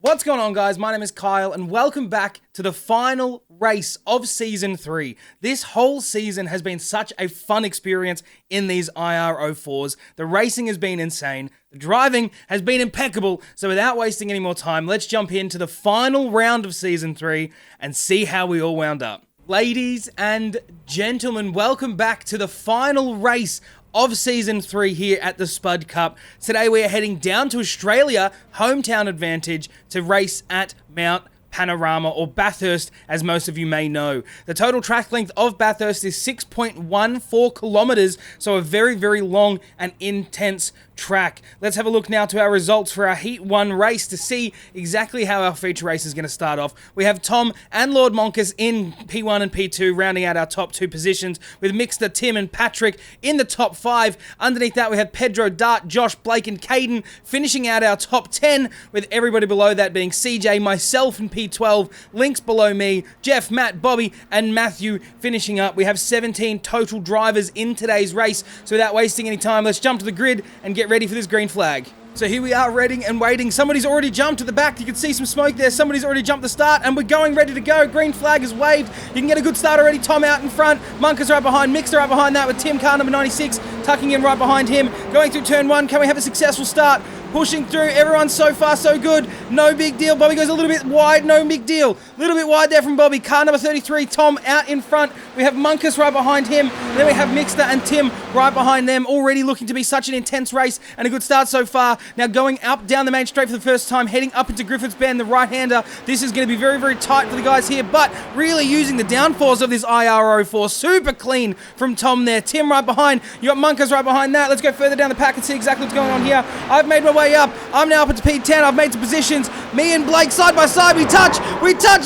What's going on, guys? My name is Kyle and welcome back to the final race of Season 3. This whole season has been such a fun experience in these IR-04s. The racing has been insane. The driving has been impeccable. So without wasting any more time, let's jump into the final round of Season 3 and see how we all wound up. Ladies and gentlemen, welcome back to the final race of Season 3 here at the Spud Cup. Today we are heading down to Australia, hometown advantage, to race at Mount Panorama, or Bathurst, as most of you may know. The total track length of Bathurst is 6.14 kilometers, so a very, very long and intense track. Let's have a look now to our results for our Heat 1 race to see exactly how our feature race is going to start off. We have Tom and Lord Monkus in P1 and P2, rounding out our top two positions, with Mixter, Tim and Patrick in the top 5. Underneath that we have Pedro, Dart, Josh, Blake and Caden finishing out our top 10, with everybody below that being CJ, myself in P12, Links below me, Jeff, Matt, Bobby and Matthew finishing up. We have 17 total drivers in today's race, so without wasting any time, let's jump to the grid and get ready for this green flag. So here we are, ready and waiting. Somebody's already jumped to the back. You can see some smoke there. Somebody's already jumped the start, and we're going, ready to go. Green flag is waved. You can get a good start already. Tom out in front. Monkus right behind. Mixer right behind that, with Tim car number 96 tucking in right behind him. Going through turn 1. Can we have a successful start? Pushing through. Everyone so far so good. No big deal. Bobby goes a little bit wide. No big deal. A little bit wide there from Bobby. Car number 33. Tom out in front. We have Monkus right behind him. And then we have Mixter and Tim right behind them. Already looking to be such an intense race and a good start so far. Now going up down the main straight for the first time, heading up into Griffiths Bend, the right-hander. This is going to be very, very tight for the guys here, but really using the downforce of this IR-04. Super clean from Tom there. Tim right behind. You got Monkus right behind that. Let's go further down the pack and see exactly what's going on here. I've made my way up. I'm now up into P10. I've made some positions. Me and Blake side by side. We touch.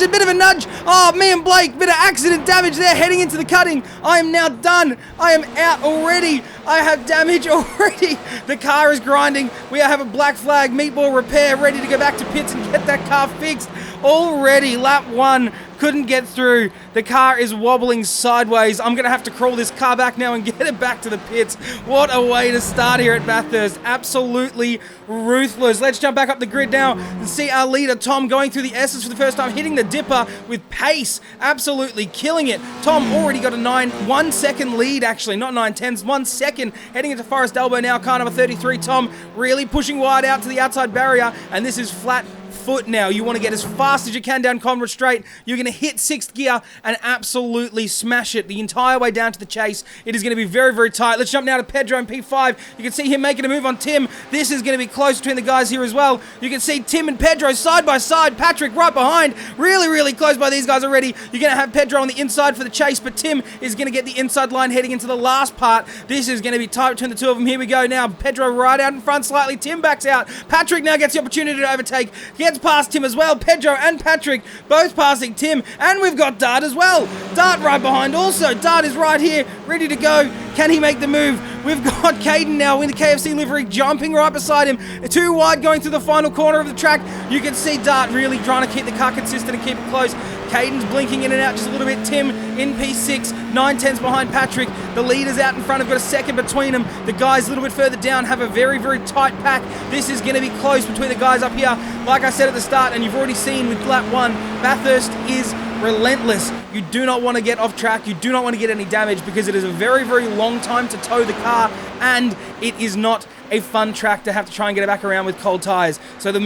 A bit of a nudge. Oh, me and Blake. Bit of accident damage there heading into the cutting. I am now done. I am out already. I have damage already. The car is grinding. We have a black flag, meatball repair, ready to go back to pits and get that car fixed. Already, lap 1, couldn't get through. The car is wobbling sideways. I'm going to have to crawl this car back now and get it back to the pits. What a way to start here at Bathurst. Absolutely ruthless. Let's jump back up the grid now and see our leader, Tom, going through the S's for the first time, hitting the dipper with pace. Absolutely killing it. Tom already got a 1 second lead, actually. Not 9/10, 1 second. Heading into Forest Elbow now, car number 33, Tom, really pushing wide out to the outside barrier, and this is flat foot now. You want to get as fast as you can down Conrad Straight. You're going to hit 6th gear and absolutely smash it the entire way down to the chase. It is going to be very, very tight. Let's jump now to Pedro in P5. You can see him making a move on Tim. This is going to be close between the guys here as well. You can see Tim and Pedro side by side. Patrick right behind. Really, really close by these guys already. You're going to have Pedro on the inside for the chase, but Tim is going to get the inside line heading into the last part. This is going to be tight between the two of them. Here we go now. Pedro right out in front slightly. Tim backs out. Patrick now gets the opportunity to overtake. Gets past Tim as well. Pedro and Patrick both passing Tim, and we've got Dart as well. Dart right behind also. Dart is right here, ready to go. Can he make the move? We've got Caden now in the KFC livery, jumping right beside him. Too wide going through the final corner of the track. You can see Dart really trying to keep the car consistent and keep it close. Caden's blinking in and out just a little bit. Tim in P6, 9/10 behind Patrick. The leaders out in front have got a second between them. The guys a little bit further down have a very, very tight pack. This is going to be close between the guys up here. Like I said at the start, and you've already seen with lap 1, Bathurst is relentless. You do not want to get off track. You do not want to get any damage, because it is a very, very long time to tow the car, and it is not a fun track to have to try and get it back around with cold tires. So the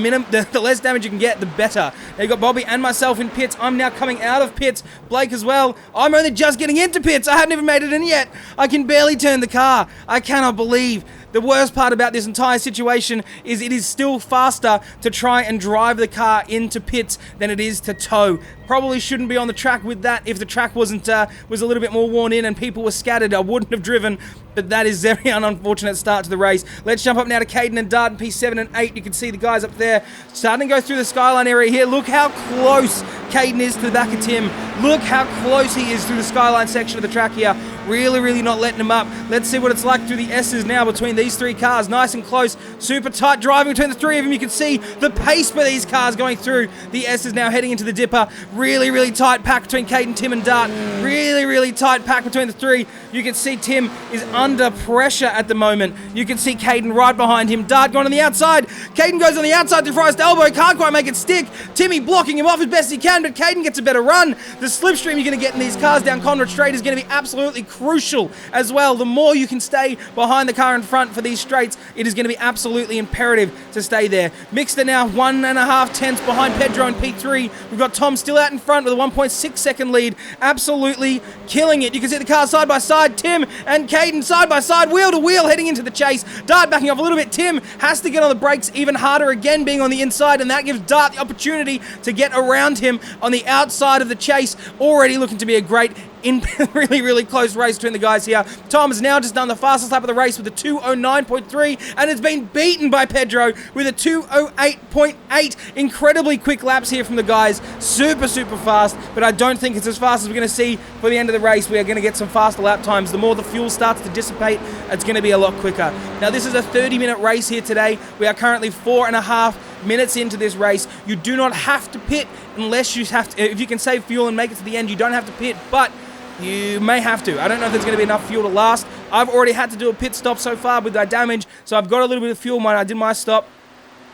less damage you can get, the better. Now you got Bobby and myself in pits. I'm now coming out of pits. Blake as well. I'm only just getting into pits. I hadn't even made it in yet. I can barely turn the car. I cannot believe. The worst part about this entire situation is it is still faster to try and drive the car into pits than it is to tow. Probably shouldn't be on the track with that. If the track was a little bit more worn in and people were scattered, I wouldn't have driven. But that is very unfortunate start to the race. Let's jump up now to Caden and Dart in P7 and 8. You can see the guys up there starting to go through the skyline area here. Look how close Caden is to the back of Tim. Look how close he is through the skyline section of the track here. really not letting him up. Let's see what it's like through the S's now between these three cars. Nice and close, super tight driving between the three of them. You can see the pace for these cars going through the S's now heading into the dipper. Really tight pack between Caden, Tim and Dart. Really tight pack between the three. You can see Tim is under pressure at the moment. You can see Caden right behind him. Dart going on the outside. Caden goes on the outside through Forrest elbow. Can't quite make it stick. Timmy blocking him off as best he can, but Caden gets a better run. The slipstream you're going to get in these cars down Conrad Straight is going to be absolutely crucial as well. The more you can stay behind the car in front for these straights, it is going to be absolutely imperative to stay there. Mixter now 1.5 tenths behind Pedro in P3. We've got Tom still out in front with a 1.6 second lead. Absolutely killing it. You can see the cars side by side. Tim and Caden side by side, wheel to wheel, heading into the chase. Dart backing off a little bit. Tim has to get on the brakes even harder again, being on the inside, and that gives Dart the opportunity to get around him on the outside of the chase. Already looking to be a great really close race between the guys here. Tom has now just done the fastest lap of the race with a 2:09.3 and has been beaten by Pedro with a 2:08.8. Incredibly quick laps here from the guys. Super fast, but I don't think it's as fast as we're going to see for the end of the race. We are going to get some faster lap times. The more the fuel starts to dissipate, it's going to be a lot quicker. Now, this is a 30-minute race here today. We are currently 4.5 minutes into this race. You do not have to pit unless you have to. If you can save fuel and make it to the end, you don't have to pit, but you may have to. I don't know if there's going to be enough fuel to last. I've already had to do a pit stop so far with that damage, so I've got a little bit of fuel when I did my stop.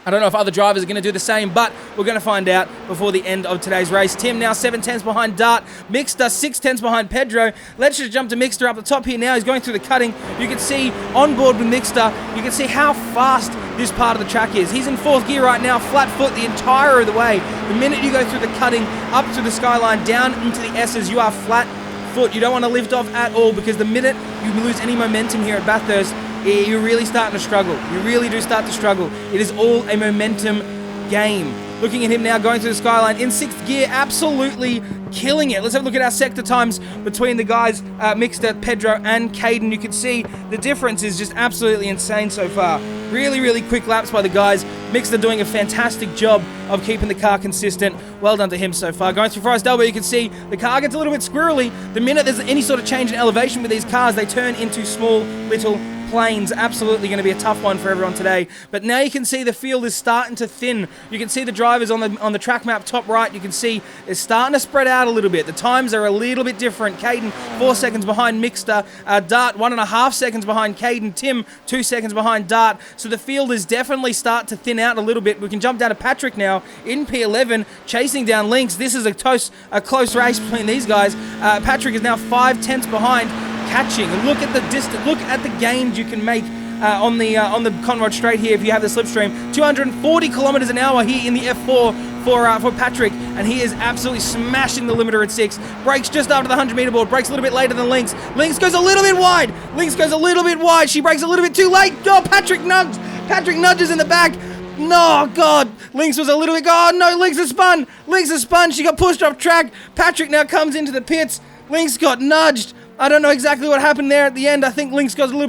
I don't know if other drivers are going to do the same, but we're going to find out before the end of today's race. Tim now 7 tenths behind Dart. Mixter 6 tenths behind Pedro. Let's just jump to Mixter up the top here now. He's going through the cutting. You can see on board with Mixter, you can see how fast this part of the track is. He's in 4th gear right now, flat foot the entire of the way. The minute you go through the cutting, up through the skyline, down into the S's, you are flat foot. You don't want to lift off at all, because the minute you lose any momentum here at Bathurst, you're really starting to struggle. You really do start to struggle. It is all a momentum game. Looking at him now going through the skyline in 6th gear, absolutely killing it. Let's have a look at our sector times between the guys, Mixter, Pedro, and Caden. You can see the difference is just absolutely insane so far. Really quick laps by the guys. Mixter doing a fantastic job of keeping the car consistent. Well done to him so far. Going through Forest Elbow, you can see the car gets a little bit squirrely. The minute there's any sort of change in elevation with these cars, they turn into small little planes. Absolutely going to be a tough one for everyone today. But now you can see the field is starting to thin. You can see the drivers on the track map top right. You can see it's starting to spread out a little bit. The times are a little bit different. Caden 4 seconds behind Mixter. Dart 1.5 seconds behind Caden. Tim 2 seconds behind Dart. So the field is definitely starting to thin out a little bit. We can jump down to Patrick now in P11, chasing down Lynx. This is a close race between these guys. Patrick is now 5 tenths behind, catching. And look at the distance. Look at the gains you can make on the Conrad Straight here if you have the slipstream. 240 kilometers an hour here in the F4 for Patrick, and he is absolutely smashing the limiter at 6. Brakes just after the 100 meter board. Brakes a little bit later than Lynx. Lynx goes a little bit wide. Lynx goes a little bit wide. She brakes a little bit too late. Oh, Patrick nudges in the back. No, God. Lynx was a little bit... Oh, no, Lynx has spun. Lynx has spun. She got pushed off track. Patrick now comes into the pits. Lynx got nudged. I don't know exactly what happened there at the end. I think Lynx got a little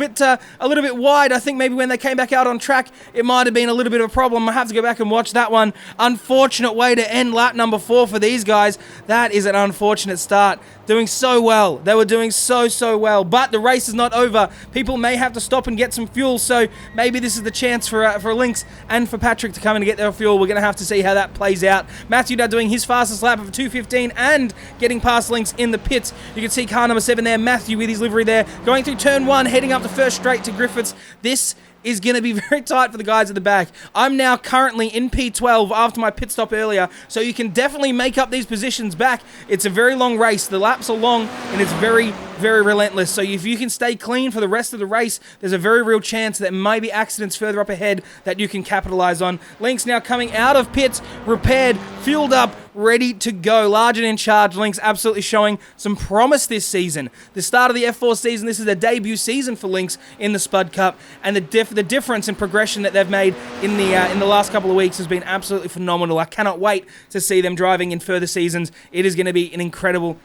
bit wide. I think maybe when they came back out on track, it might have been a little bit of a problem. I have to go back and watch that one. Unfortunate way to end lap number 4 for these guys. That is an unfortunate start. Doing so well. They were doing so well. But the race is not over. People may have to stop and get some fuel, so maybe this is the chance for Lynx and for Patrick to come in and get their fuel. We're going to have to see how that plays out. Matthew now doing his fastest lap of 2:15 and getting past Lynx in the pits. You can see car number 7 there, Matthew with his livery there, going through turn 1, heading up the first straight to Griffiths. This is going to be very tight for the guys at the back. I'm now currently in P12 after my pit stop earlier, so you can definitely make up these positions back. It's a very long race. The laps are long, and it's very relentless. So if you can stay clean for the rest of the race, there's a very real chance that may be accidents further up ahead that you can capitalize on. Lynx now coming out of pits, repaired, fueled up, ready to go. Large and in charge. Lynx absolutely showing some promise this season. The start of the F4 season, this is a debut season for Lynx in the Spud Cup, and the difference in progression that they've made in the last couple of weeks has been absolutely phenomenal. I cannot wait to see them driving in further seasons. It is going to be an incredible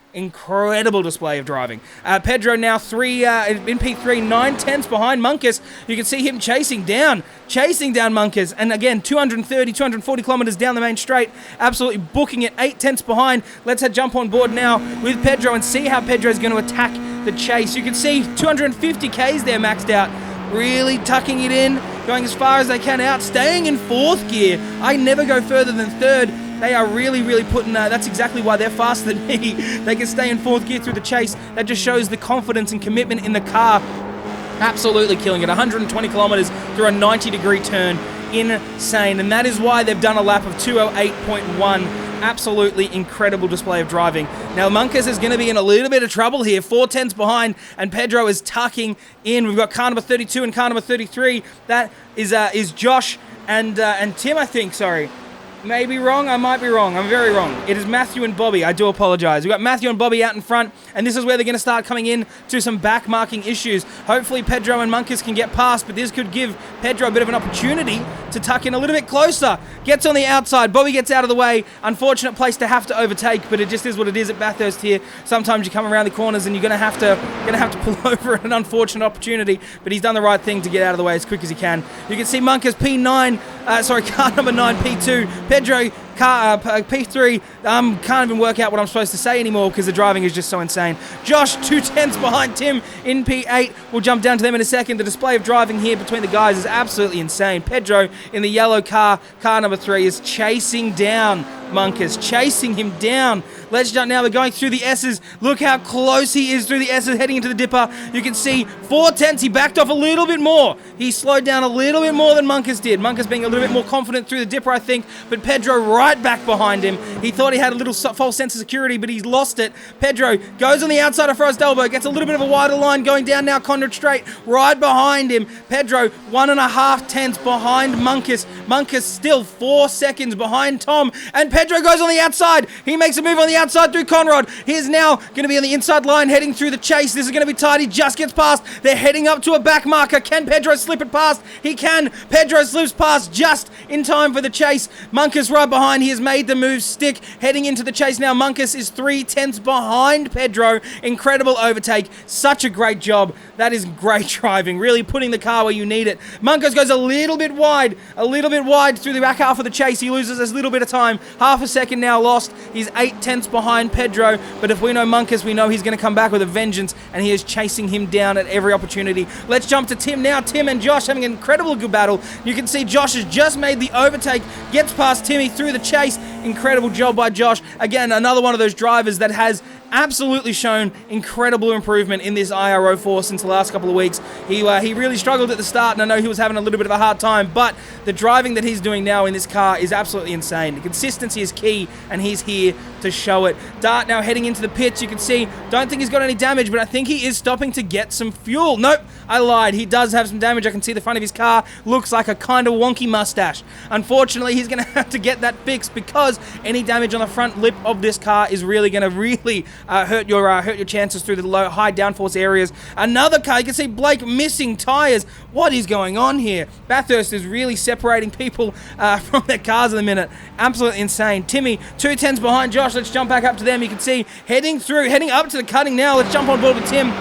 display of driving. Pedro now in P3, 9 tenths behind Munkus. You can see him chasing down Munkus, and again 240 kilometers down the main straight, absolutely booking it, 8 tenths behind. Let's jump on board now with Pedro and see how Pedro's going to attack the chase. You can see 250 Ks there maxed out. Really tucking it in, going as far as they can out, staying in 4th gear. I never go further than 3rd. They are really putting, that's exactly why they're faster than me. They can stay in 4th gear through the chase. That just shows the confidence and commitment in the car. Absolutely killing it. 120 kilometers through a 90-degree turn. Insane. And that is why they've done a lap of 2:08.1. Absolutely incredible display of driving. Now, Munkus is going to be in a little bit of trouble here. 4/10 behind, and Pedro is tucking in. We've got car number 32 and car number 33. That is Josh and Tim, I think. Sorry. Maybe wrong. I might be wrong. I'm very wrong. It is Matthew and Bobby. I do apologize. We've got Matthew and Bobby out in front, and this is where they're going to start coming in to some back-marking issues. Hopefully, Pedro and Munkus can get past, but this could give Pedro a bit of an opportunity to tuck in a little bit closer. Gets on the outside. Bobby gets out of the way. Unfortunate place to have to overtake, but it just is what it is at Bathurst here. Sometimes you come around the corners and you're going to have to pull over at an unfortunate opportunity, but he's done the right thing to get out of the way as quick as he can. You can see Munkus car number 9, P2. Pedro, P3, can't even work out what I'm supposed to say anymore because the driving is just so insane. Josh, 2/10 behind Tim in P8. We'll jump down to them in a second. The display of driving here between the guys is absolutely insane. Pedro in the yellow car number 3, is chasing down Munkus, chasing him down. Let's jump now. We're going through the S's. Look how close he is through the S's, heading into the dipper. You can see 4/10. He backed off a little bit more. He slowed down a little bit more than Munkus did. Munkus being a little bit more confident through the dipper, I think, but Pedro right back behind him. He thought he had a little false sense of security, but he's lost it. Pedro goes on the outside of Frost Elbow, gets a little bit of a wider line, going down now Conrad Straight, right behind him. Pedro 1.5 behind Munkus. Munkus still 4 seconds behind Tom, and Pedro goes on the outside. He makes a move on the outside through Conrad. He is now going to be on the inside line, heading through the chase. This is going to be tight. He just gets past. They're heading up to a back marker. Can Pedro slip it past? He can. Pedro slips past just in time for the chase. Munkus right behind. He has made the move stick, heading into the chase now. Munkus is 3/10 behind Pedro. Incredible overtake. Such a great job. That is great driving. Really putting the car where you need it. Munkus goes a little bit wide through the back half of the chase. He loses a little bit of time. Half a second now lost. He's 8/10 behind Pedro, but if we know Munkus, we know he's going to come back with a vengeance, and he is chasing him down at every opportunity. Let's jump to Tim now. Tim and Josh having an incredible good battle. You can see Josh has just made the overtake, gets past Timmy through the chase. Incredible job by Josh. Again, another one of those drivers that has absolutely shown incredible improvement in this IR-04 since the last couple of weeks. He really struggled at the start, and I know he was having a little bit of a hard time, but the driving that he's doing now in this car is absolutely insane. The consistency is key, and he's here to show it. Dart now heading into the pits. You can see, don't think he's got any damage, but I think he is stopping to get some fuel. Nope, I lied. He does have some damage. I can see the front of his car looks like a kind of wonky mustache. Unfortunately, he's going to have to get that fixed because any damage on the front lip of this car is really going to hurt your chances through the high downforce areas. Another car, you can see Blake missing tires. What is going on here? Bathurst is really separating people from their cars in the minute. Absolutely insane. Timmy, 2/10 behind Josh. Let's jump back up to them. You can see heading up to the cutting now. Let's jump on board with Tim.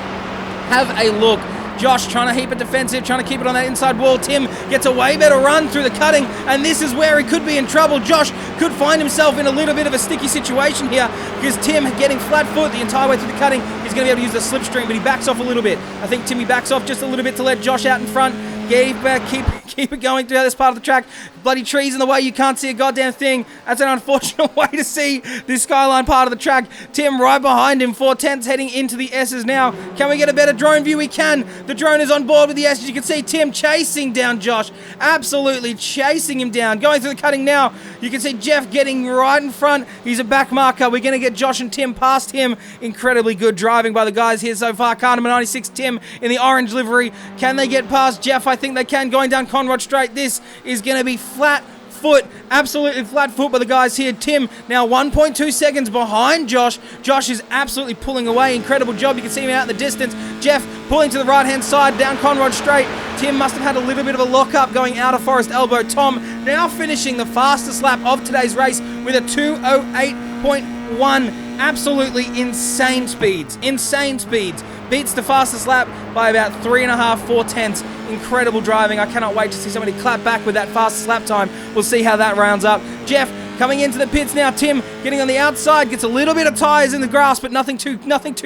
Have a look. Josh trying to keep it defensive, trying to keep it on that inside wall. Tim gets a way better run through the cutting, and this is where he could be in trouble. Josh could find himself in a little bit of a sticky situation here because Tim getting flat foot the entire way through the cutting. He's going to be able to use the slipstream, but he backs off a little bit. I think Timmy backs off just a little bit to let Josh out in front. Keep it going through this part of the track. Bloody trees in the way, you can't see a goddamn thing. That's an unfortunate way to see this skyline part of the track. Tim right behind him, 4/10 heading into the S's now. Can we get a better drone view? We can. The drone is on board with the S's. You can see Tim chasing down Josh. Absolutely chasing him down. Going through the cutting now. You can see Jeff getting right in front. He's a back marker. We're going to get Josh and Tim past him. Incredibly good driving by the guys here so far. Car number 96, Tim in the orange livery. Can they get past Jeff? I think they can. Going down Conrad Straight. This is going to be flat foot, absolutely flat foot by the guys here. Tim now 1.2 seconds behind Josh. Josh is absolutely pulling away. Incredible job. You can see him out in the distance. Jeff pulling to the right-hand side down Conrad Straight. Tim must have had a little bit of a lock-up going out of Forest Elbow. Tom now finishing the fastest lap of today's race with a 2:08.1. Absolutely insane speeds. Insane speeds. Beats the fastest lap by about 3.5, 4/10. Incredible driving. I cannot wait to see somebody clap back with that fastest lap time. We'll see how that rounds up. Jeff Coming into the pits now, Tim getting on the outside, gets a little bit of tyres in the grass, but nothing too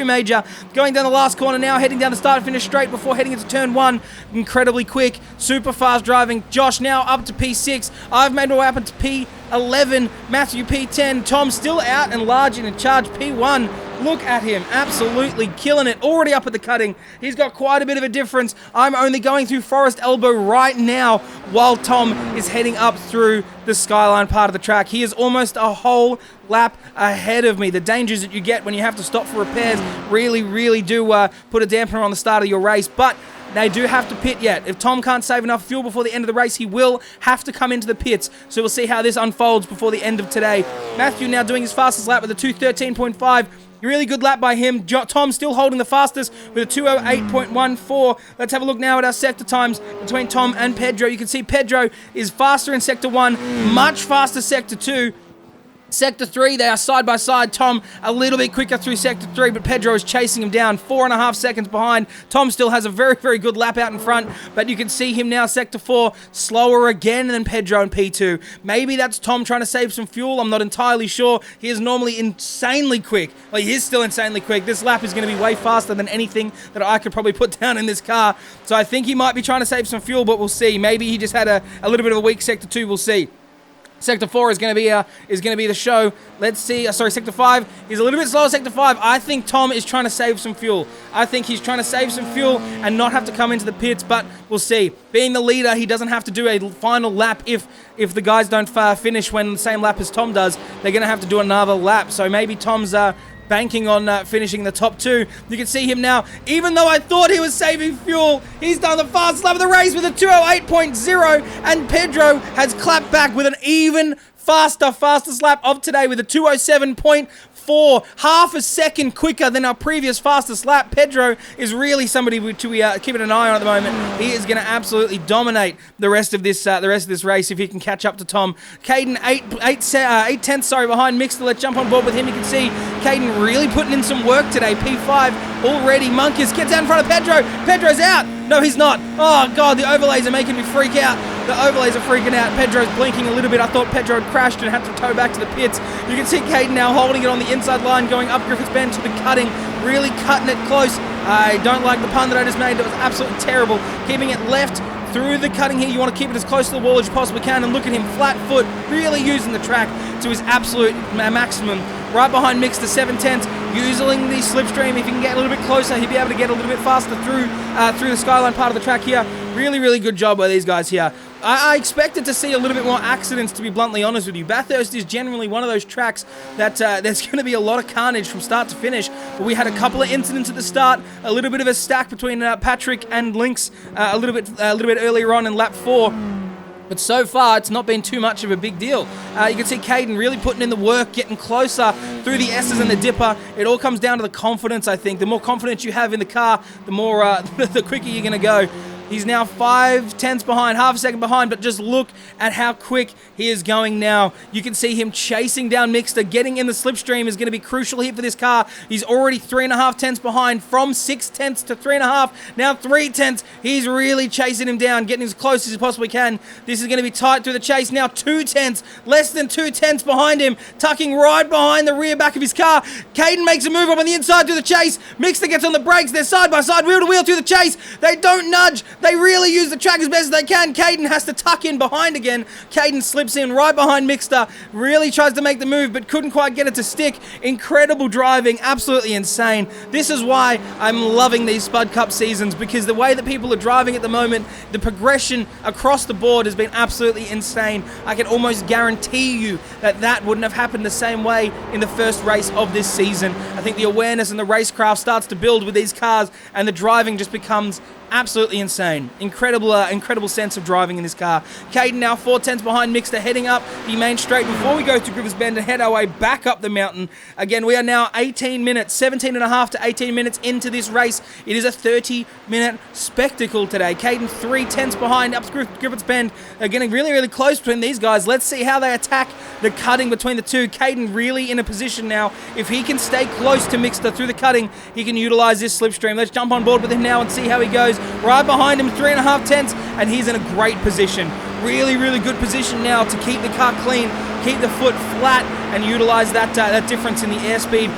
major. Going down the last corner now, heading down the start and finish straight before heading into turn 1. Incredibly quick, super fast driving. Josh now up to P6. I've made my way up into P11. Matthew P10. Tom still out and large and in charge P1. Look at him, absolutely killing it. Already up at the cutting. He's got quite a bit of a difference. I'm only going through Forest Elbow right now while Tom is heading up through the skyline part of the track. He is almost a whole lap ahead of me. The dangers that you get when you have to stop for repairs really do put a dampener on the start of your race, but they do have to pit yet. If Tom can't save enough fuel before the end of the race, he will have to come into the pits. So we'll see how this unfolds before the end of today. Matthew now doing his fastest lap with a 2:13.5. Really good lap by him. Tom still holding the fastest with a 2:08.14. Let's have a look now at our sector times between Tom and Pedro. You can see Pedro is faster in Sector 1, much faster Sector 2. Sector 3, they are side by side. Tom a little bit quicker through Sector 3, but Pedro is chasing him down 4.5 seconds behind. Tom still has a very good lap out in front, but you can see him now, Sector 4, slower again than Pedro in P2. Maybe that's Tom trying to save some fuel. I'm not entirely sure. He is normally insanely quick. Well, he is still insanely quick. This lap is going to be way faster than anything that I could probably put down in this car. So I think he might be trying to save some fuel, but we'll see. Maybe he just had a little bit of a weak Sector 2. We'll see. Sector 4 is going to be the show. Let's see. Sector 5 is a little bit slower. Sector 5. I think Tom is trying to save some fuel. I think he's trying to save some fuel and not have to come into the pits, but we'll see. Being the leader, he doesn't have to do a final lap if the guys don't finish when the same lap as Tom does. They're going to have to do another lap. So maybe Tom's banking on finishing the top 2. You can see him now. Even though I thought he was saving fuel, he's done the fastest lap of the race with a 2:08.0, and Pedro has clapped back with an even fastest lap of today with a 2:07.4, half a second quicker than our previous fastest lap. Pedro is really somebody to be keeping an eye on at the moment. He is going to absolutely dominate the rest of this race if he can catch up to Tom. Caden 8/10 behind Mixter. Let's jump on board with him. You can see Caden really putting in some work today. P5 already. Munkus gets out in front of Pedro. Pedro's out. No, he's not. Oh, God, the overlays are making me freak out. The overlays are freaking out. Pedro's blinking a little bit. I thought Pedro had crashed and had to tow back to the pits. You can see Caden now holding it on the inside line, going up Griffiths Bend to the cutting, really cutting it close. I don't like the pun that I just made. That was absolutely terrible. Keeping it left through the cutting here. You want to keep it as close to the wall as you possibly can, and look at him, flat foot, really using the track to his absolute maximum. Right behind Mixter, 7/10, using the slipstream. If he can get a little bit closer, he'll be able to get a little bit faster through the skyline part of the track here. Really good job by these guys here. I expected to see a little bit more accidents, to be bluntly honest with you. Bathurst is generally one of those tracks that there's going to be a lot of carnage from start to finish. But we had a couple of incidents at the start, a little bit of a stack between Patrick and Lynx a little bit earlier on in lap 4. But so far, it's not been too much of a big deal. You can see Caden really putting in the work, getting closer through the S's and the dipper. It all comes down to the confidence, I think. The more confidence you have in the car, the more the quicker you're going to go. He's now 5/10 behind, half a second behind, but just look at how quick he is going now. You can see him chasing down Mixter. Getting in the slipstream is going to be crucial here for this car. He's already 3.5 behind, from 6/10 to 3.5, now 3/10. He's really chasing him down, getting as close as he possibly can. This is going to be tight through the chase. Now 2/10, less than 2/10 behind him, tucking right behind the rear back of his car. Caden makes a move up on the inside through the chase. Mixter gets on the brakes. They're side by side, wheel to wheel through the chase. They don't nudge. They really use the track as best as they can. Caden has to tuck in behind again. Caden slips in right behind Mixter. Really tries to make the move, but couldn't quite get it to stick. Incredible driving. Absolutely insane. This is why I'm loving these Spud Cup seasons, because the way that people are driving at the moment, the progression across the board has been absolutely insane. I can almost guarantee you that wouldn't have happened the same way in the first race of this season. I think the awareness and the racecraft starts to build with these cars, and the driving just becomes absolutely insane. Incredible sense of driving in this car. Caden now 4/10 behind Mixter, heading up the main straight before we go to Griffiths Bend and head our way back up the mountain. Again, we are now 18 minutes, 17 and a half to 18 minutes into this race. It is a 30-minute spectacle today. Caden 3/10 behind up to Griffiths Bend. They're getting really close between these guys. Let's see how they attack the cutting between the two. Caden really in a position now. If he can stay close to Mixter through the cutting, he can utilize this slipstream. Let's jump on board with him now and see how he goes. Right behind him, 3.5 tenths, and he's in a great position. Really, really good position now to keep the car clean, keep the foot flat, and utilize that difference in the airspeed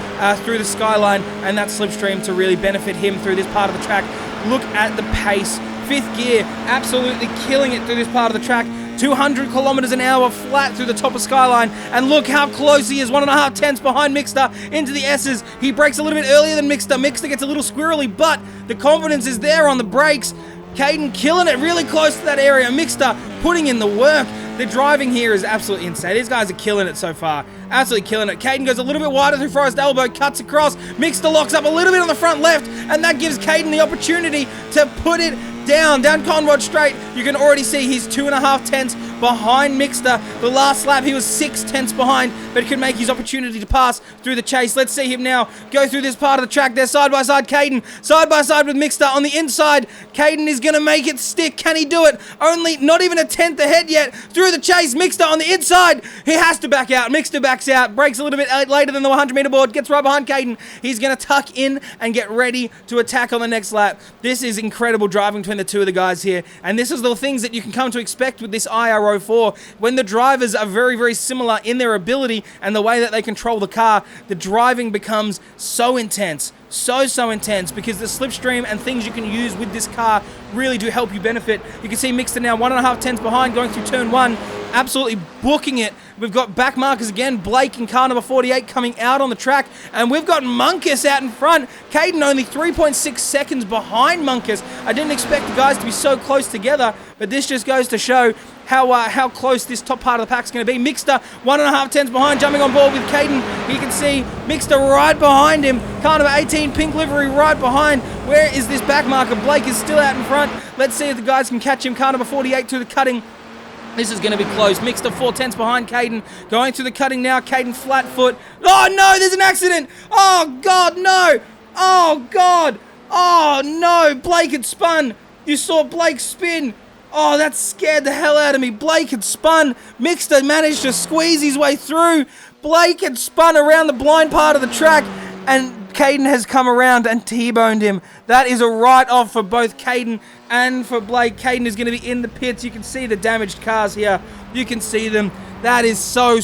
through the skyline and that slipstream to really benefit him through this part of the track. Look at the pace. 5th gear, absolutely killing it through this part of the track. 200 kilometers an hour flat through the top of skyline, and look how close he is, 1.5 tenths behind Mixter into the S's. He brakes a little bit earlier than Mixter. Mixter gets a little squirrely, but the confidence is there on the brakes. Caden killing it really close to that area. Mixter putting in the work. The driving here is absolutely insane. These guys are killing it so far. Absolutely killing it. Caden goes a little bit wider through Forest Elbow, cuts across. Mixter locks up a little bit on the front left, and that gives Caden the opportunity to put it down Conrod Straight. You can already see he's 2.5 tenths behind Mixter. The last lap he was 6 tenths behind, but could make his opportunity to pass through the chase. Let's see him now go through this part of the track. They're side by side. Caden side by side with Mixter on the inside. Caden is going to make it stick. Can he do it? Only not even a tenth ahead yet. Through the chase, Mixter on the inside. He has to back out. Mixter backs out. Brakes a little bit later than the 100-meter board. Gets right behind Caden. He's going to tuck in and get ready to attack on the next lap. This is incredible driving between the two of the guys here, and this is the things that you can come to expect with this IR-04. When the drivers are very, very similar in their ability and the way that they control the car, the driving becomes so intense. So intense, because the slipstream and things you can use with this car really do help you benefit. You can see Mixter now 1.5 tenths behind going through turn 1, absolutely booking it. We've got back markers again, Blake in car number 48 coming out on the track, and we've got Munkus out in front. Caden only 3.6 seconds behind Munkus. I didn't expect the guys to be so close together, but this just goes to show how close this top part of the pack is going to be. Mixter 1.5 tenths behind, jumping on board with Caden. You can see Mixter right behind him. Car number 18, pink livery, right behind. Where is this back marker? Blake is still out in front. Let's see if the guys can catch him. Car number 48 through the cutting. This is going to be close. Mixter 4 tenths behind Caden. Going through the cutting now. Caden flat foot. Oh no, there's an accident. Oh God, no. Oh God. Oh no, Blake had spun. You saw Blake spin. Oh, that scared the hell out of me. Blake had spun. Mixter managed to squeeze his way through. Blake had spun around the blind part of the track, and Caden has come around and T-boned him. That is a write-off for both Caden and for Blake. Caden is going to be in the pits. You can see the damaged cars here. You can see them. That is so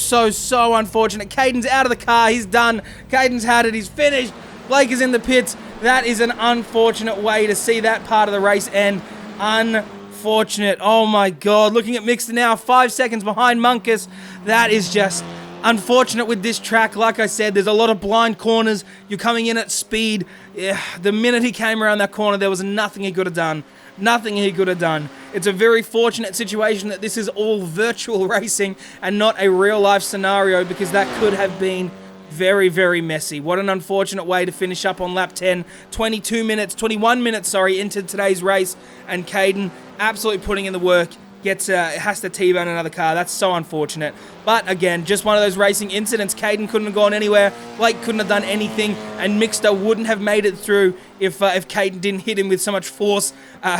unfortunate. Caden's out of the car. He's done. Caden's had it. He's finished. Blake is in the pits. That is an unfortunate way to see that part of the race end. Unfortunate. Oh my God. Looking at Mixter now, 5 seconds behind Munkus. That is just unfortunate with this track. Like I said, there's a lot of blind corners. You're coming in at speed. Yeah, the minute he came around that corner, there was nothing he could have done. Nothing he could have done. It's a very fortunate situation that this is all virtual racing and not a real life scenario, because that could have been very messy. What an unfortunate way to finish up on lap 10. 21 minutes, into today's race, and Caden absolutely putting in the work. Has to T-bone another car. That's so unfortunate. But again, just one of those racing incidents. Caden couldn't have gone anywhere. Blake couldn't have done anything, and Mixter wouldn't have made it through if Caden didn't hit him with so much force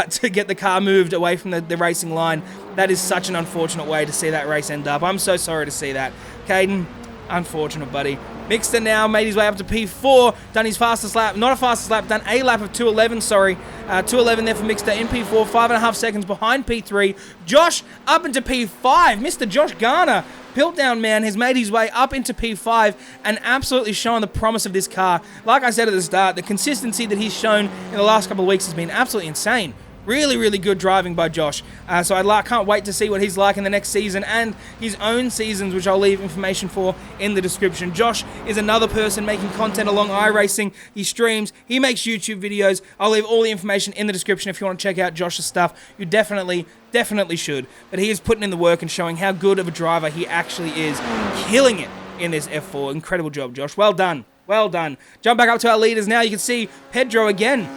to get the car moved away from the racing line. That is such an unfortunate way to see that race end up. I'm so sorry to see that. Caden, unfortunate, buddy. Mixter now made his way up to P4, done his fastest lap, not a fastest lap, done a lap of 2:11, 2:11 there for Mixter in P4, 5.5 seconds behind P3. Josh up into P5, Mr. Josh Garner, Piltdown man, has made his way up into P5 and absolutely shown the promise of this car. Like I said at the start, the consistency that he's shown in the last couple of weeks has been absolutely insane. Really good driving by Josh. So I can't wait to see what he's like in the next season and his own seasons, which I'll leave information for in the description. Josh is another person making content along iRacing. He streams, he makes YouTube videos. I'll leave all the information in the description if you want to check out Josh's stuff. You definitely should. But he is putting in the work and showing how good of a driver he actually is. Killing it in this F4. Incredible job, Josh. Well done. Jump back up to our leaders now. You can see Pedro again.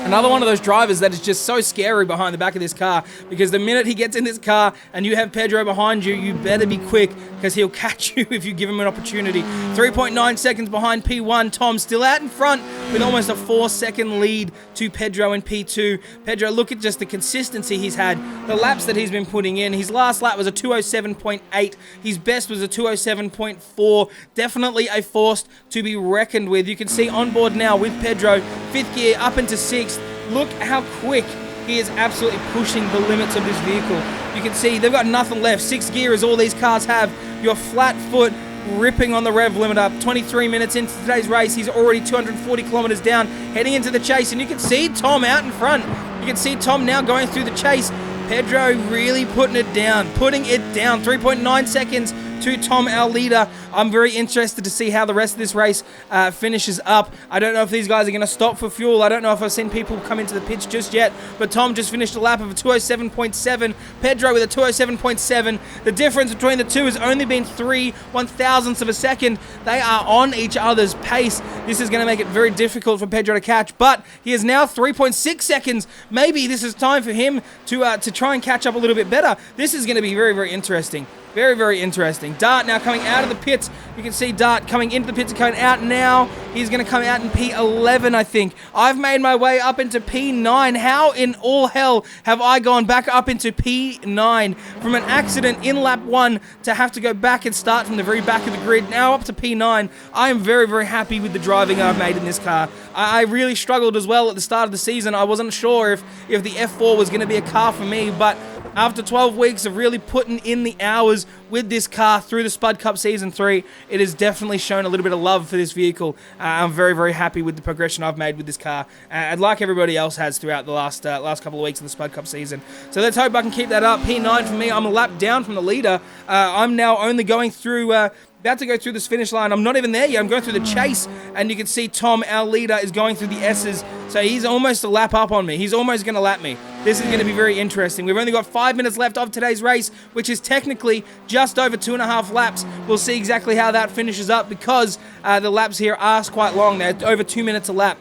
Another one of those drivers that is just so scary behind the back of this car, because the minute he gets in this car and you have Pedro behind you, you better be quick, because he'll catch you if you give him an opportunity. 3.9 seconds behind P1. Tom still out in front with almost a 4-second lead to Pedro in P2. Pedro, look at just the consistency he's had, the laps that he's been putting in. His last lap was a 2:07.8. His best was a 2:07.4. Definitely a force to be reckoned with. You can see on board now with Pedro, 5th gear up into 6th. Look how quick He is absolutely pushing the limits of this vehicle. You can see they've got nothing left. 6th gear is all these cars have. Your flat foot ripping on the rev limiter. 23 minutes into today's race, he's already 240 kilometers down, heading into the chase, and you can see Tom out in front. You can see Tom now going through the chase. Pedro really putting it down. 3.9 seconds to Tom, our leader. I'm very interested to see how the rest of this race finishes up. I don't know if these guys are going to stop for fuel. I don't know if I've seen people come into the pits just yet, but Tom just finished a lap of a 207.7. Pedro with a 207.7. The difference between the two has only been 3/1000ths of a second. They are on each other's pace. This is going to make it very difficult for Pedro to catch, but he is now 3.6 seconds. Maybe this is time for him to try and catch up a little bit better. This is going to be very, very interesting. Very, very interesting. Dart now coming out of the pits. You can see Dart coming into the pits and coming out now. He's going to come out in P11, I think. I've made my way up into P9. How in all hell have I gone back up into P9? From an accident in lap 1 to have to go back and start from the very back of the grid. Now up to P9. I am very, very happy with the driving I've made in this car. I really struggled as well at the start of the season. I wasn't sure if the F4 was going to be a car for me, but after 12 weeks of really putting in the hours with this car through the Spud Cup Season 3, it has definitely shown a little bit of love for this vehicle. I'm very, very happy with the progression I've made with this car, and like everybody else has throughout the last couple of weeks of the Spud Cup season. So let's hope I can keep that up. P9 for me. I'm a lap down from the leader. I'm now only going through... about to go through this finish line. I'm not even there yet. I'm going through the chase, and you can see Tom, our leader, is going through the S's. So he's almost a lap up on me. He's almost going to lap me. This is going to be very interesting. We've only got 5 minutes left of today's race, which is technically just over 2.5 laps. We'll see exactly how that finishes up because the laps here are quite long. They're over 2 minutes a lap.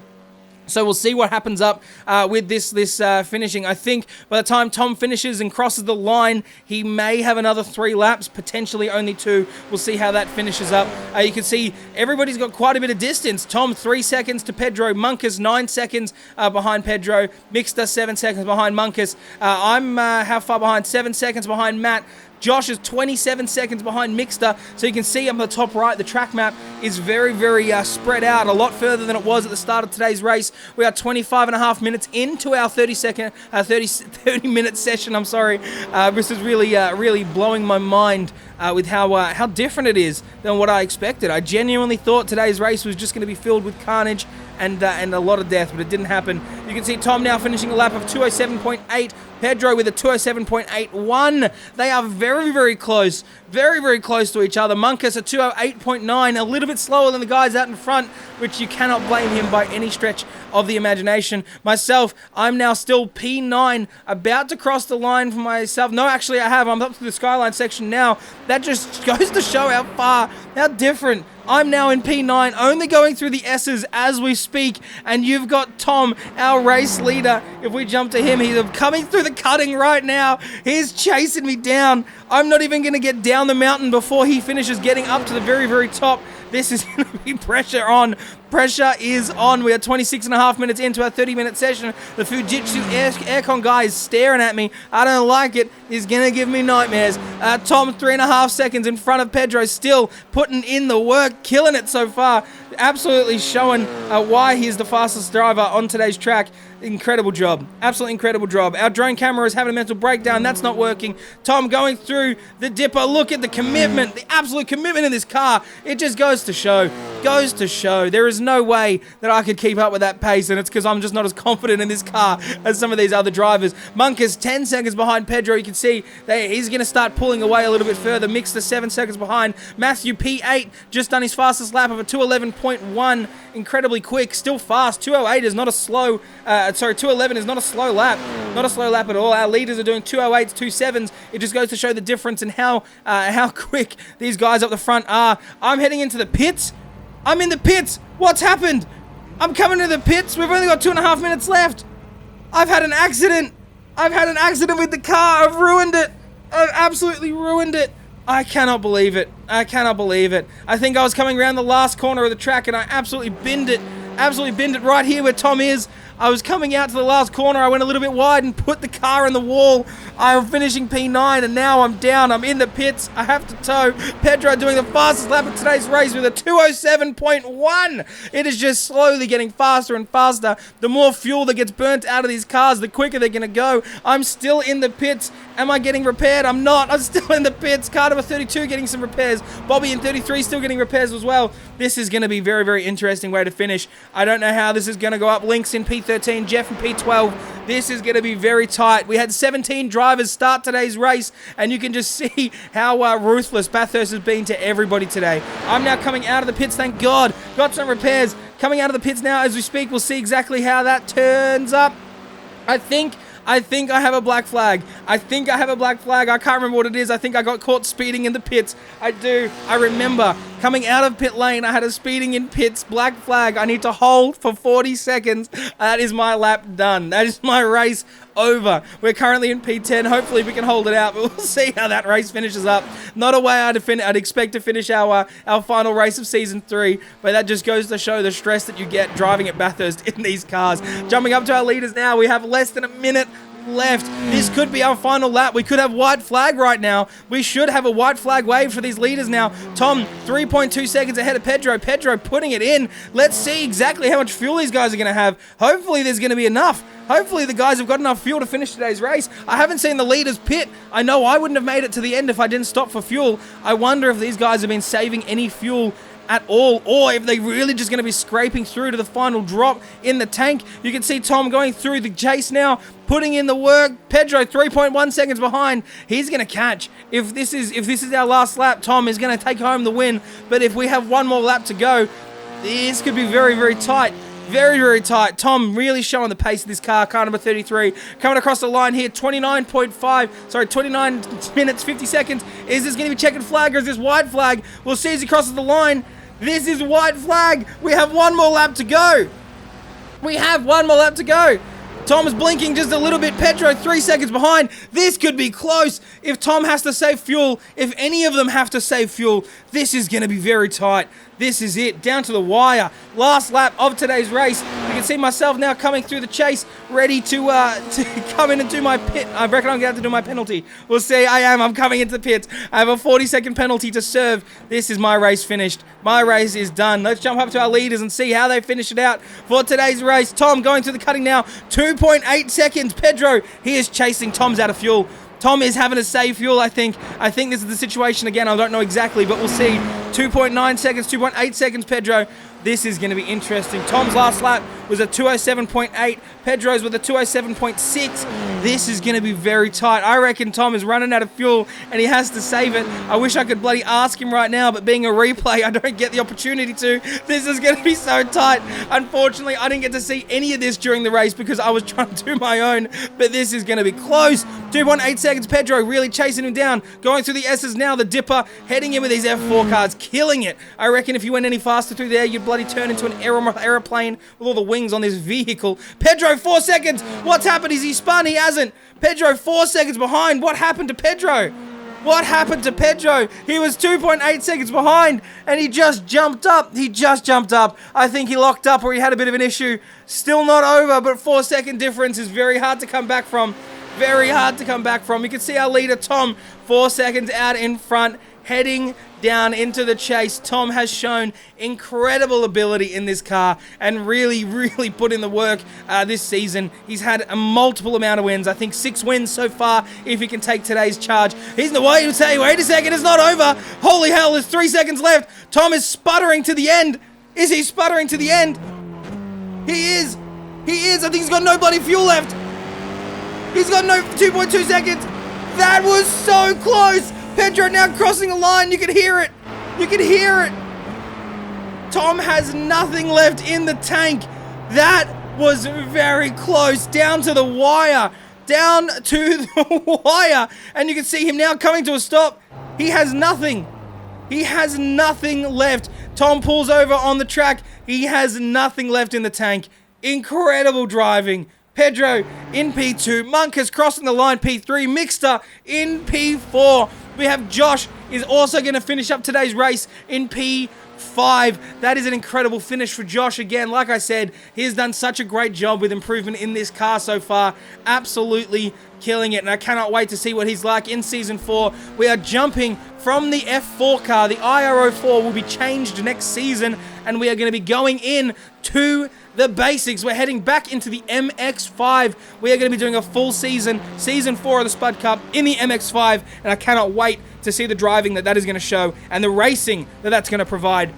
So we'll see what happens up with this finishing. I think by the time Tom finishes and crosses the line, he may have another 3 laps, potentially only 2. We'll see how that finishes up. You can see everybody's got quite a bit of distance. Tom, 3 seconds to Pedro. Munkus, 9 seconds behind Pedro. Mixter, 7 seconds behind Munkus. I'm how far behind? 7 seconds behind Matt. Josh is 27 seconds behind Mixter, so you can see up on the top right, the track map is very, very spread out, a lot further than it was at the start of today's race. We are 25.5 minutes into our 30-minute session. I'm sorry. This is really blowing my mind with how different it is than what I expected. I genuinely thought today's race was just going to be filled with carnage and a lot of death, but it didn't happen. You can see Tom now finishing a lap of 207.8. Pedro with a 207.81. They are very, very close. Very, very close to each other. Munkus a 208.9, a little bit slower than the guys out in front, which you cannot blame him by any stretch of the imagination. Myself, I'm now still P9, about to cross the line for myself. No, actually I have. I'm up to the Skyline section now. That just goes to show how different. I'm now in P9, only going through the S's as we speak, and you've got Tom, our race leader. If we jump to him, he's coming through the cutting right now. He's chasing me down. I'm not even going to get down the mountain before he finishes getting up to the very, very top. This is going to be pressure on. Pressure is on. We are 26.5 minutes into our 30-minute session. The Fujitsu aircon guy is staring at me. I don't like it. He's going to give me nightmares. Tom, 3.5 seconds in front of Pedro, still putting in the work, killing it so far. Absolutely showing why he's the fastest driver on today's track. Incredible job. Absolutely incredible job. Our drone camera is having a mental breakdown. That's not working. Tom going through the dipper. Look at the commitment, the absolute commitment in this car. It just goes to show. Goes to show. There is no way that I could keep up with that pace, and it's because I'm just not as confident in this car as some of these other drivers. Munkus 10 seconds behind Pedro. You can see that he's going to start pulling away a little bit further. Mixter 7 seconds behind. Matthew P8 just done his fastest lap of a 211.1. Incredibly quick. Still fast. 208 is not a slow... 211 is not a slow lap. Not a slow lap at all. Our leaders are doing 208s, 27s. It just goes to show the difference in how quick these guys up the front are. I'm heading into the pits. I'm in the pits. What's happened? I'm coming to the pits. We've only got 2.5 minutes left. I've had an accident. I've had an accident with the car. I've ruined it. I've absolutely ruined it. I cannot believe it. I cannot believe it. I think I was coming around the last corner of the track and I absolutely binned it. Absolutely binned it right here where Tom is. I was coming out to the last corner. I went a little bit wide and put the car in the wall. I'm finishing P9 and now I'm down. I'm in the pits. I have to tow. Pedro doing the fastest lap of today's race with a 207.1. It is just slowly getting faster and faster. The more fuel that gets burnt out of these cars, the quicker they're going to go. I'm still in the pits. Am I getting repaired? I'm not. I'm still in the pits. Car number 32 getting some repairs. Bobby in 33 still getting repairs as well. This is going to be very, very interesting way to finish. I don't know how this is going to go up. Link's in P13, Jeff in P12. This is going to be very tight. We had 17 drivers start today's race, and you can just see how ruthless Bathurst has been to everybody today. I'm now coming out of the pits, thank God. Got some repairs. Coming out of the pits now as we speak. We'll see exactly how that turns up. I think I have a black flag. I can't remember what it is. I think I got caught speeding in the pits. I do. I remember coming out of pit lane. I had a speeding in pits. Black flag. I need to hold for 40 seconds. That is my lap done. That is my race over. We're currently in P10. Hopefully we can hold it out, but we'll see how that race finishes up. Not a way I'd expect to finish our final race of Season 3, but that just goes to show the stress that you get driving at Bathurst in these cars. Jumping up to our leaders now. We have less than a minute left. This could be our final lap. We could have white flag right now. We should have a white flag wave for these leaders now. Tom, 3.2 seconds ahead of Pedro. Pedro putting it in. Let's see exactly how much fuel these guys are going to have. Hopefully there's going to be enough. Hopefully the guys have got enough fuel to finish today's race. I haven't seen the leaders pit. I know I wouldn't have made it to the end if I didn't stop for fuel. I wonder if these guys have been saving any fuel at all, or if they're really just going to be scraping through to the final drop in the tank. You can see Tom going through the chase now, putting in the work. Pedro 3.1 seconds behind. He's going to catch. If this is our last lap, Tom is going to take home the win. But if we have one more lap to go, this could be very, very tight. Very, very tight. Tom really showing the pace of this car number 33. Coming across the line here, 29 minutes, 50 seconds. Is this going to be checkered flag or is this white flag? We'll see as he crosses the line. This is white flag. We have one more lap to go. Tom is blinking just a little bit. Pedro 3 seconds behind. This could be close. If Tom has to save fuel, if any of them have to save fuel, this is going to be very tight. This is it, down to the wire. Last lap of today's race. You can see myself now coming through the chase, ready to come in and do my pit. I reckon I'm going to have to do my penalty. We'll see. I'm coming into the pits. I have a 40-second penalty to serve. This is my race finished. My race is done. Let's jump up to our leaders and see how they finish it out for today's race. Tom going through the cutting now. 2.8 seconds. Pedro, he is chasing. Tom's out of fuel. Tom is having to save fuel, I think. I think this is the situation again. I don't know exactly, but we'll see. 2.9 seconds, 2.8 seconds, Pedro. This is going to be interesting. Tom's last lap was a 207.8. Pedro's with a 207.6. This is going to be very tight. I reckon Tom is running out of fuel and he has to save it. I wish I could bloody ask him right now, but being a replay, I don't get the opportunity to. This is going to be so tight. Unfortunately, I didn't get to see any of this during the race because I was trying to do my own, but this is going to be close. 2.8 seconds. Pedro really chasing him down. Going through the S's now. The Dipper heading in with these F4 cars, killing it. I reckon if you went any faster through there, you'd bloody turn into an aeroplane with all the wings on this vehicle. Pedro, 4 seconds. What's happened? Is he spun? He hasn't. Pedro, 4 seconds behind. What happened to Pedro? What happened to Pedro? He was 2.8 seconds behind and he just jumped up. I think he locked up or he had a bit of an issue. Still not over, but 4 second difference is very hard to come back from. You can see our leader, Tom, 4 seconds out in front, heading down into the chase. Tom has shown incredible ability in this car and really, really put in the work this season. He's had a multiple amount of wins. I think 6 wins so far if he can take today's charge. He's in the way to say, wait a second, it's not over. Holy hell, there's 3 seconds left. Tom is sputtering to the end. Is he sputtering to the end? He is. I think he's got no bloody fuel left. He's got no 2.2 seconds. That was so close. Pedro now crossing the line. You can hear it. Tom has nothing left in the tank. That was very close. Down to the wire. And you can see him now coming to a stop. He has nothing. Left. Tom pulls over on the track. He has nothing left in the tank. Incredible driving. Pedro in P2, Monkus crossing the line P3, Mixter in P4. We have Josh is also going to finish up today's race in P5. 5. That is an incredible finish for Josh again. Like I said, he has done such a great job with improvement in this car so far. Absolutely killing it, and I cannot wait to see what he's like in Season 4. We are jumping from the F4 car. The IR-04 will be changed next season, and we are going to be going in to the basics. We're heading back into the MX-5. We are going to be doing a full season, Season 4 of the Spud Cup in the MX-5, and I cannot wait to see the driving that is going to show and the racing that that's going to provide.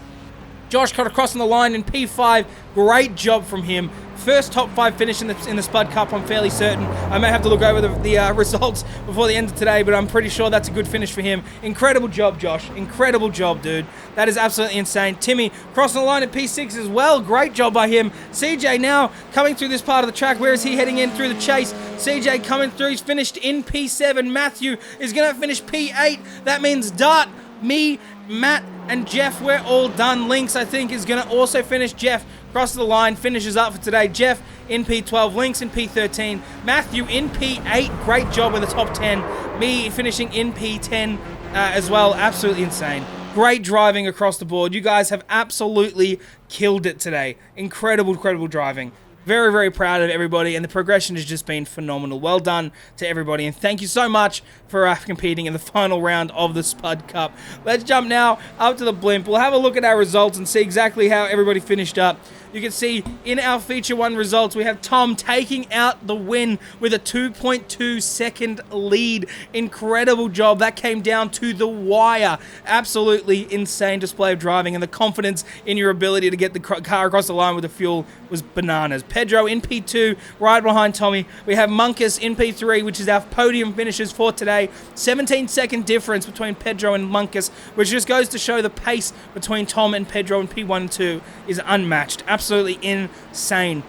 Josh cut across on the line in P5. Great job from him. First top 5 finish in the Spud Cup, I'm fairly certain. I may have to look over the results before the end of today, but I'm pretty sure that's a good finish for him. Incredible job, Josh. Incredible job, dude. That is absolutely insane. Timmy crossing the line at P6 as well. Great job by him. CJ now coming through this part of the track. Where is he heading in through the chase? CJ coming through. He's finished in P7. Matthew is going to finish P8. That means Dart, me, Matt, and Jeff, we're all done. Lynx, I think, is going to also finish. Jeff crosses the line, finishes up for today. Jeff in P12, Lynx in P13, Matthew in P8. Great job with the top 10. Me finishing in P10 as well. Absolutely insane. Great driving across the board. You guys have absolutely killed it today. Incredible, incredible driving. Very, very proud of everybody, and the progression has just been phenomenal. Well done to everybody, and thank you so much for competing in the final round of the Spud Cup. Let's jump now up to the blimp. We'll have a look at our results and see exactly how everybody finished up. You can see in our Feature 1 results, we have Tom taking out the win with a 2.2 second lead. Incredible job. That came down to the wire. Absolutely insane display of driving, and the confidence in your ability to get the car across the line with the fuel was bananas. Pedro in P2, right behind Tommy. We have Munkus in P3, which is our podium finishes for today. 17-second difference between Pedro and Munkus, which just goes to show the pace between Tom and Pedro in P1 and 2 is unmatched. Absolutely insane.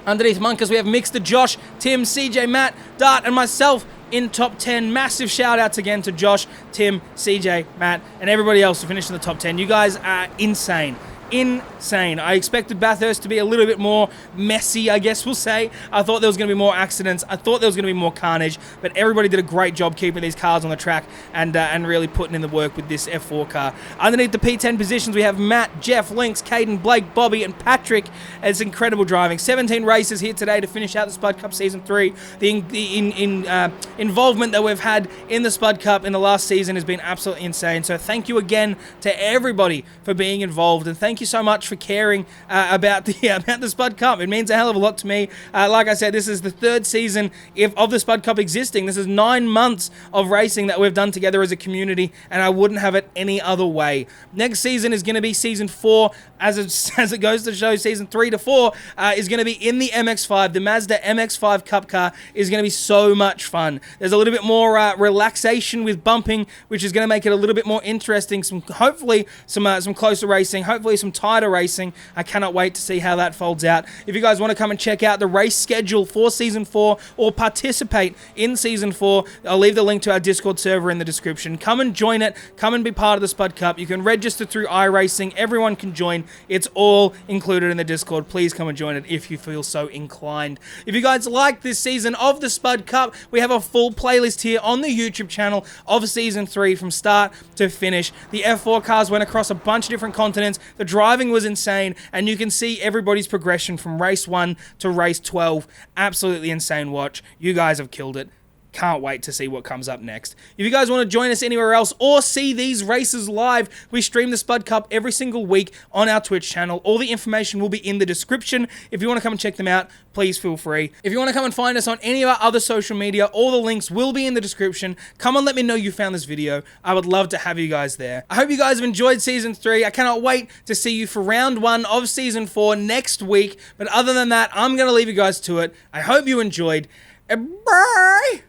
Underneath Munkus, we have Mixter, Josh, Tim, CJ, Matt, Dart, and myself in top 10. Massive shout outs again to Josh, Tim, CJ, Matt, and everybody else who finished in the top 10. You guys are insane. Insane. I expected Bathurst to be a little bit more messy, I guess we'll say. I thought there was going to be more accidents. I thought there was going to be more carnage, but everybody did a great job keeping these cars on the track and really putting in the work with this F4 car. Underneath the P10 positions, we have Matt, Jeff, Lynx, Caden, Blake, Bobby, and Patrick. It's incredible driving. 17 races here today to finish out the Spud Cup Season 3. The involvement that we've had in the Spud Cup in the last season has been absolutely insane. So thank you again to everybody for being involved, and thank you so much for caring about the Spud Cup. It means a hell of a lot to me. Like I said, this is the 3rd season of the Spud Cup existing. This is 9 months of racing that we've done together as a community, and I wouldn't have it any other way. Next season is going to be Season 4, as it goes to show. Season 3 to 4 is going to be in the MX-5. The Mazda MX-5 Cup car is going to be so much fun. There's a little bit more relaxation with bumping, which is going to make it a little bit more interesting. Hopefully some closer racing. Hopefully some tighter racing. I cannot wait to see how that folds out. If you guys want to come and check out the race schedule for Season 4 or participate in Season 4, I'll leave the link to our Discord server in the description. Come and join it. Come and be part of the Spud Cup. You can register through iRacing. Everyone can join. It's all included in the Discord. Please come and join it if you feel so inclined. If you guys like this season of the Spud Cup, we have a full playlist here on the YouTube channel of Season 3 from start to finish. The F4 cars went across a bunch of different continents. The driving was insane, and you can see everybody's progression from race 1 to race 12. Absolutely insane watch. You guys have killed it. Can't wait to see what comes up next. If you guys want to join us anywhere else or see these races live, we stream the Spud Cup every single week on our Twitch channel. All the information will be in the description. If you want to come and check them out, please feel free. If you want to come and find us on any of our other social media, all the links will be in the description. Come and let me know you found this video. I would love to have you guys there. I hope you guys have enjoyed Season 3. I cannot wait to see you for round 1 of Season 4 next week. But other than that, I'm going to leave you guys to it. I hope you enjoyed. And bye!